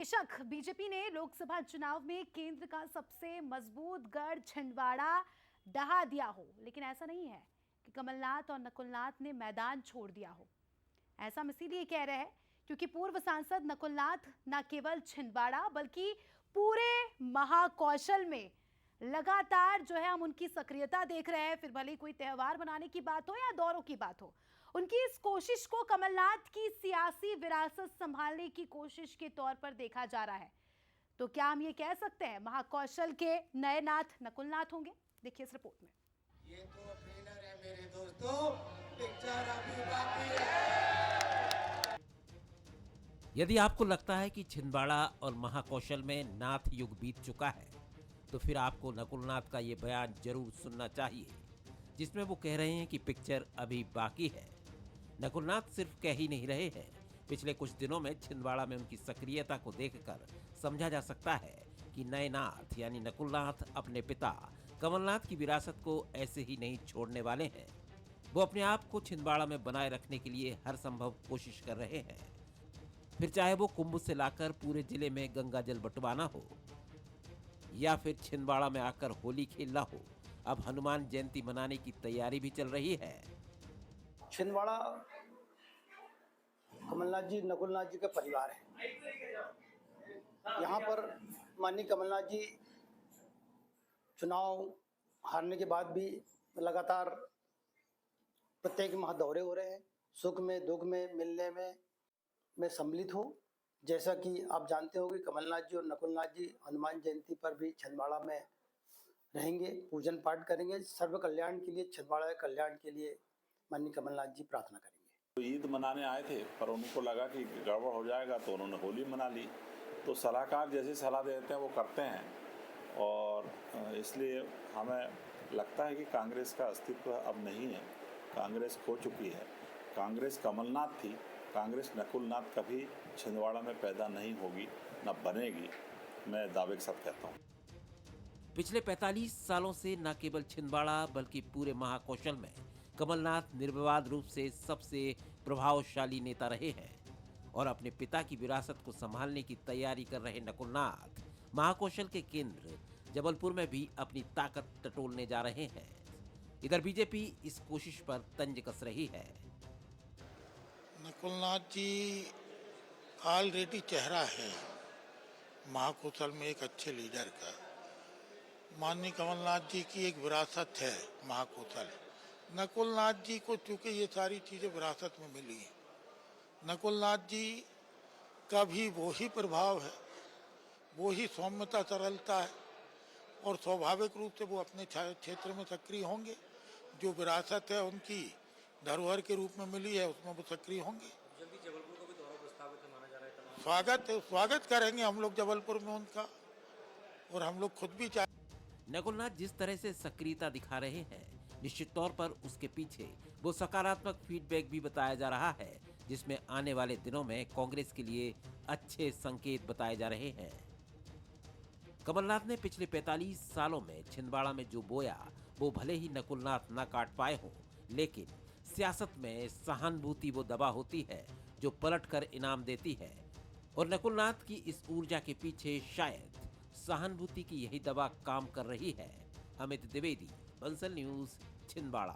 बेशक बीजेपी ने लोकसभा चुनाव में केंद्र का सबसे मजबूत गढ़ छिंदवाड़ा ढहा दिया हो, लेकिन ऐसा नहीं है कि कमलनाथ और नकुलनाथ ने मैदान छोड़ दिया हो। ऐसा हम इसीलिए कह रहे हैं क्योंकि पूर्व सांसद नकुलनाथ न केवल छिंदवाड़ा बल्कि पूरे महाकौशल में लगातार जो है हम उनकी सक्रियता देख रहे हैं। फिर भले कोई त्योहार मनाने की बात हो या दौरों की बात हो, उनकी इस कोशिश को कमलनाथ की सियासी विरासत संभालने की कोशिश के तौर पर देखा जा रहा है। तो क्या हम ये कह सकते हैं महाकौशल के नए नाथ नकुलनाथ होंगे? देखिए इस रिपोर्ट में। ये तो ट्रेलर है मेरे दोस्तों, पिक्चर अभी बाकी है। यदि आपको लगता है कि छिंदवाड़ा और महाकौशल में नाथ युग बीत चुका है, तो फिर आपको नकुलनाथ का ये बयान जरूर सुनना चाहिए, जिसमें वो कह रहे हैं कि पिक्चर अभी बाकी है। नकुलनाथ सिर्फ कह ही नहीं रहे हैं, पिछले कुछ दिनों में छिंदवाड़ा में उनकी सक्रियता को देखकर समझा जा सकता है कि नए नाथ यानी नकुलनाथ अपने पिता कमलनाथ की विरासत को ऐसे ही नहीं छोड़ने वाले हैं। वो अपने आप को छिंदवाड़ा में बनाए रखने के लिए हर संभव कोशिश कर रहे हैं। फिर चाहे वो कुंभ से लाकर पूरे जिले में गंगा जल बंटवाना हो या फिर छिंदवाड़ा में आकर होली खेलना हो, अब हनुमान जयंती मनाने की तैयारी भी चल रही है। छिंदवाड़ा कमलनाथ जी नकुलनाथ जी का परिवार है। यहाँ पर माननीय कमलनाथ जी चुनाव हारने के बाद भी लगातार प्रत्येक माह दौरे हो रहे हैं, सुख में दुख में मिलने में सम्मिलित हो। जैसा कि आप जानते हो कि कमलनाथ जी और नकुलनाथ जी हनुमान जयंती पर भी छिंदवाड़ा में रहेंगे, पूजन पाठ करेंगे। सर्व कल्याण के लिए, छिंदवाड़ा के कल्याण के लिए माननीय कमलनाथ जी प्रार्थना करेंगे। तो ईद मनाने आए थे, पर उनको लगा कि गड़बड़ हो जाएगा तो उन्होंने होली मना ली। तो सलाहकार जैसी सलाह देते हैं वो करते हैं, और इसलिए हमें लगता है कि कांग्रेस का अस्तित्व अब नहीं है। कांग्रेस खो चुकी है। कांग्रेस कमलनाथ थी, कांग्रेस नकुलनाथ कभी छिंदवाड़ा में पैदा नहीं होगी, न बनेगी, मैं दावे के साथ कहता हूँ। पिछले 45 सालों से न केवल छिंदवाड़ा बल्कि पूरे महाकौशल में कमलनाथ निर्विवाद रूप से सबसे प्रभावशाली नेता रहे हैं, और अपने पिता की विरासत को संभालने की तैयारी कर रहे नकुलनाथ महाकौशल के केंद्र जबलपुर में भी अपनी ताकत टटोलने जा रहे हैं। इधर बीजेपी इस कोशिश पर तंज कस रही है। नकुलनाथ जी ऑलरेडी चेहरा है महाकौशल में एक अच्छे लीडर का। माननीय कमलनाथ जी की एक विरासत है महाकौशल। नकुलनाथ जी को चूंकि ये सारी चीज़ें विरासत में मिली हैं, नकुलनाथ जी का भी वही प्रभाव है, वही सौम्यता सरलता है, और स्वाभाविक रूप से वो अपने क्षेत्र में सक्रिय होंगे। जो विरासत है उनकी धरोहर के रूप में मिली है, उसमें वो सक्रिय होंगे। जल्दी जबलपुर का भी दौरा प्रस्तावित माना जा रहा है। स्वागत करेंगे हम लोग जबलपुर में उनका, और हम लोग खुद भी चाहे। नकुलनाथ जिस तरह से सक्रियता दिखा रहे हैं, निश्चित तौर पर उसके पीछे वो सकारात्मक फीडबैक भी बताया जा रहा है, जिसमें आने वाले दिनों में कांग्रेस के लिए अच्छे संकेत बताए जा रहे हैं। कमलनाथ ने पिछले 45 सालों में छिंदवाड़ा में जो बोया वो भले ही नकुलनाथ न काट पाए हो, लेकिन सियासत में सहानुभूति वो दवा होती है जो पलटकर इनाम देती है, और नकुलनाथ की इस ऊर्जा के पीछे शायद सहानुभूति की यही दवा काम कर रही है। अमित द्विवेदी, बंसल न्यूज, छिंदवाड़ा।